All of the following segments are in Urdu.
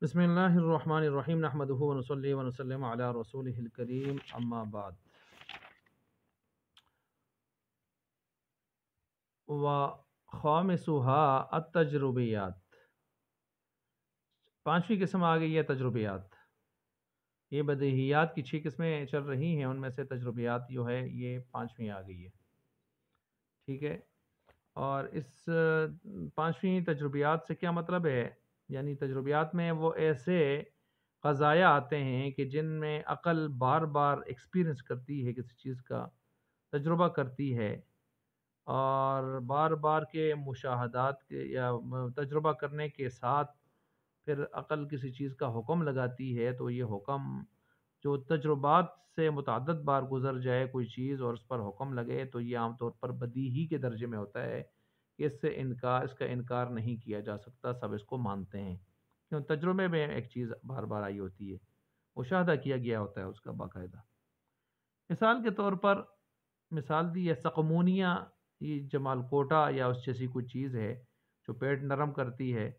بسم اللہ الرحمن الرحیم نحمدہ ونصلی ونسلم علی رسولہ الکریم اما بعد وخامسها التجربیات۔ پانچویں قسم آ گئی ہے تجربیات۔ یہ بدیہیات کی 6 قسمیں چل رہی ہیں، ان میں سے تجربیات جو ہے یہ پانچویں آ گئی ہے، ٹھیک ہے۔ اور اس پانچویں تجربیات سے کیا مطلب ہے؟ یعنی تجربیات میں وہ ایسے قضایا آتے ہیں کہ جن میں عقل بار بار ایکسپیرئنس کرتی ہے، کسی چیز کا تجربہ کرتی ہے، اور بار بار کے مشاہدات کے یا تجربہ کرنے کے ساتھ پھر عقل کسی چیز کا حکم لگاتی ہے، تو یہ حکم جو تجربات سے متعدد بار گزر جائے کوئی چیز اور اس پر حکم لگے، تو یہ عام طور پر بدیہی کے درجے میں ہوتا ہے کہ اس کا انکار نہیں کیا جا سکتا، سب اس کو مانتے ہیں، کیوں تجربے میں ایک چیز بار بار آئی ہوتی ہے، مشاہدہ کیا گیا ہوتا ہے اس کا باقاعدہ۔ مثال کے طور پر مثال دی ہے سقمونیا، یہ جمال کوٹا یا اس جیسی کوئی چیز ہے جو پیٹ نرم کرتی ہے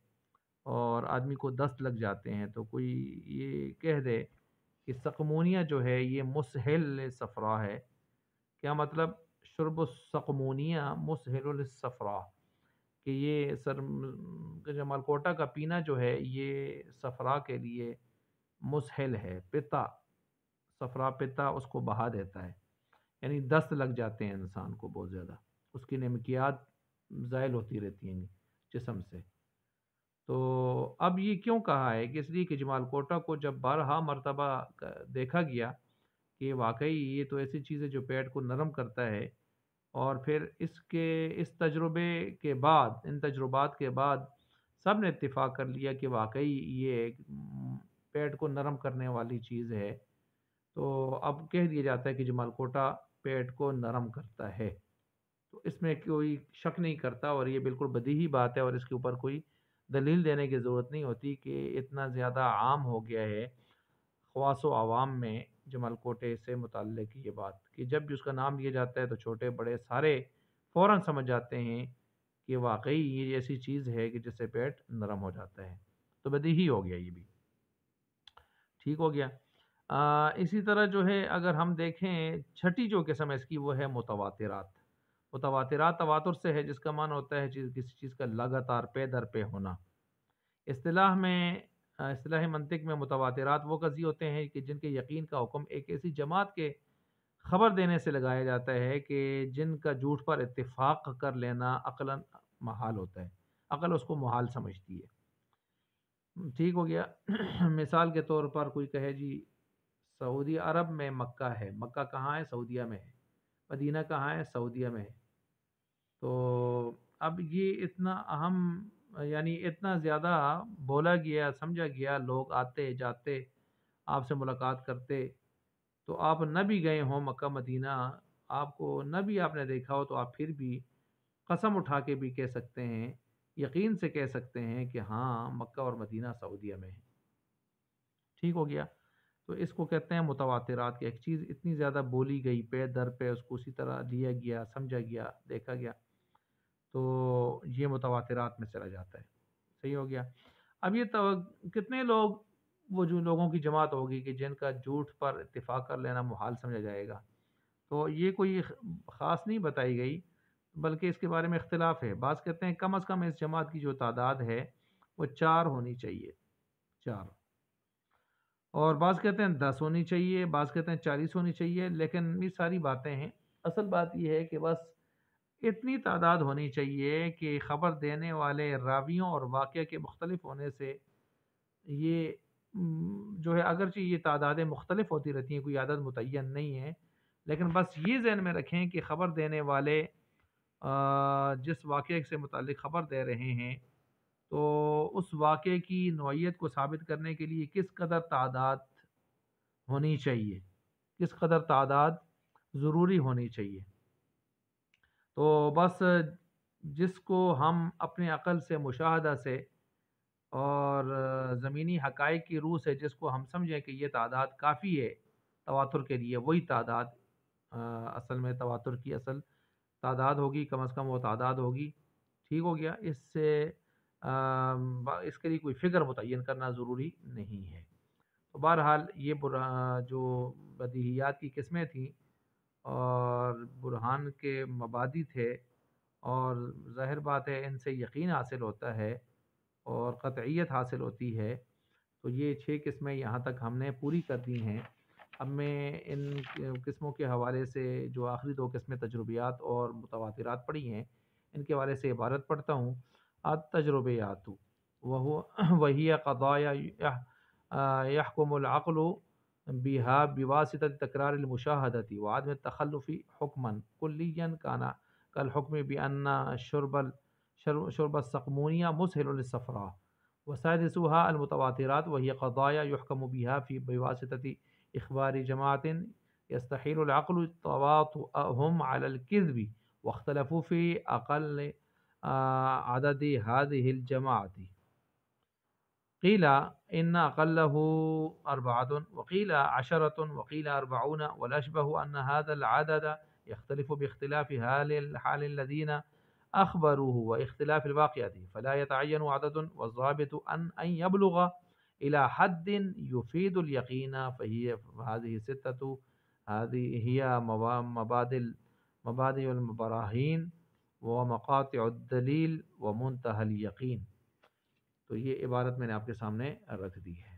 اور آدمی کو دست لگ جاتے ہیں، تو کوئی یہ کہہ دے کہ سقمونیا جو ہے یہ مسہل صفرا ہے۔ کیا مطلب؟ شرب السقمونیا مسہل للصفرا، کہ یہ جمال کوٹا کا پینا جو ہے یہ صفرا کے لیے مسہل ہے، پتا صفرا پتا اس کو بہا دیتا ہے، یعنی دست لگ جاتے ہیں انسان کو بہت زیادہ، اس کی نمکیات زائل ہوتی رہتی ہیں جسم سے۔ تو اب یہ کیوں کہا ہے کہ اس لیے کہ جمال کوٹا کو جب بارہا مرتبہ دیکھا گیا کہ واقعی یہ تو ایسی چیز ہے جو پیٹ کو نرم کرتا ہے، اور پھر اس تجربے کے بعد، ان تجربات کے بعد سب نے اتفاق کر لیا کہ واقعی یہ ایک پیٹ کو نرم کرنے والی چیز ہے، تو اب کہہ دیا جاتا ہے کہ جمال کوٹا پیٹ کو نرم کرتا ہے، تو اس میں کوئی شک نہیں کرتا، اور یہ بالکل بدیہی بات ہے، اور اس کے اوپر کوئی دلیل دینے کی ضرورت نہیں ہوتی کہ اتنا زیادہ عام ہو گیا ہے خواص و عوام میں جمال کوٹے سے متعلق یہ بات کہ جب بھی اس کا نام لیا جاتا ہے تو چھوٹے بڑے سارے فوراً سمجھ جاتے ہیں کہ واقعی یہ ایسی چیز ہے کہ جس سے پیٹ نرم ہو جاتا ہے، تو بدیہی ہو گیا یہ بھی، ٹھیک ہو گیا۔ اسی طرح جو ہے اگر ہم دیکھیں چھٹی جو قسم ہے اس کی وہ ہے متواترات۔ متواترات تواتر سے ہے، جس کا معنی ہوتا ہے کسی چیز کا لگاتار پے در پے ہونا۔ اصطلاح منطق میں متواترات وہ قضیے ہوتے ہیں کہ جن کے یقین کا حکم ایک ایسی جماعت کے خبر دینے سے لگایا جاتا ہے کہ جن کا جھوٹ پر اتفاق کر لینا عقلاً محال ہوتا ہے، عقل اس کو محال سمجھتی ہے، ٹھیک ہو گیا۔ مثال کے طور پر کوئی کہے جی سعودی عرب میں مکہ ہے، مکہ کہاں ہے؟ سعودیہ میں ہے۔ مدینہ کہاں ہے؟ سعودیہ میں ہے۔ تو اب یہ اتنا اہم، یعنی اتنا زیادہ بولا گیا، سمجھا گیا، لوگ آتے جاتے آپ سے ملاقات کرتے، تو آپ نہ بھی گئے ہوں مکہ مدینہ، آپ کو نہ بھی آپ نے دیکھا ہو، تو آپ پھر بھی قسم اٹھا کے بھی کہہ سکتے ہیں، یقین سے کہہ سکتے ہیں کہ ہاں مکہ اور مدینہ سعودیہ میں ہے، ٹھیک ہو گیا۔ تو اس کو کہتے ہیں متواترات، کہ ایک چیز اتنی زیادہ بولی گئی پے در پہ، اس کو اسی طرح لیا گیا، سمجھا گیا، دیکھا گیا، تو یہ متواترات میں چلا جاتا ہے، صحیح ہو گیا۔ اب یہ کتنے لوگ، وہ جو لوگوں کی جماعت ہوگی کہ جن کا جھوٹ پر اتفاق کر لینا محال سمجھا جائے گا، تو یہ کوئی خاص نہیں بتائی گئی، بلکہ اس کے بارے میں اختلاف ہے۔ بعض کہتے ہیں کم از کم اس جماعت کی جو تعداد ہے وہ 4 ہونی چاہیے، 4، اور بعض کہتے ہیں 10 ہونی چاہیے، بعض کہتے ہیں 40 ہونی چاہیے، لیکن یہ ساری باتیں ہیں، اصل بات یہ ہے کہ بس اتنی تعداد ہونی چاہیے کہ خبر دینے والے راویوں اور واقعہ کے مختلف ہونے سے یہ جو ہے اگرچہ یہ تعدادیں مختلف ہوتی رہتی ہیں، کوئی عدد متعین نہیں ہے، لیکن بس یہ ذہن میں رکھیں کہ خبر دینے والے جس واقعے سے متعلق خبر دے رہے ہیں، تو اس واقعے کی نوعیت کو ثابت کرنے کے لیے کس قدر تعداد ہونی چاہیے، کس قدر تعداد ضروری ہونی چاہیے۔ تو بس جس کو ہم اپنے عقل سے، مشاہدہ سے اور زمینی حقائق کی روح سے جس کو ہم سمجھیں کہ یہ تعداد کافی ہے تواتر کے لیے، وہی تعداد اصل میں تواتر کی اصل تعداد ہوگی، کم از کم وہ تعداد ہوگی، ٹھیک ہو گیا۔ اس سے اس کے لیے کوئی فگر متعین کرنا ضروری نہیں ہے۔ تو بہرحال یہ جو بدیہیات کی قسمیں تھیں اور برہان کے مبادی تھے، اور ظاہر بات ہے ان سے یقین حاصل ہوتا ہے اور قطعیت حاصل ہوتی ہے۔ تو یہ 6 قسمیں یہاں تک ہم نے پوری کر دی ہیں۔ اب میں ان قسموں کے حوالے سے جو آخری 2 قسمیں تجربیات اور متواترات پڑھی ہیں، ان کے حوالے سے عبارت پڑھتا ہوں۔ التجربیات وہی قضایا يحكم العقل بها بواسطة تكرار المشاهدة وعدم التخلف حكما كليا كان كالحكم بأن شرب السقمونية مسهل للصفراء. وسادسها المتواترات وهي قضايا يحكم بها في بواسطة إخبار جماعة يستحيل العقل تواطؤهم على الكذب، واختلفوا في أقل عدد هذه الجماعة. قيل إن أقله 4 وقيل 10 وقيل 40، والأشبه أن هذا العدد يختلف باختلاف حال الذين أخبروه واختلاف الواقعة، فلا يتعين عدد، والضابط أن يبلغ إلى حد يفيد اليقين. هذه 6 هذه هي مبادئ البراهين ومقاطع الدلیل ومنتهى اليقین. تو یہ عبارت میں نے آپ کے سامنے رکھ دی ہے۔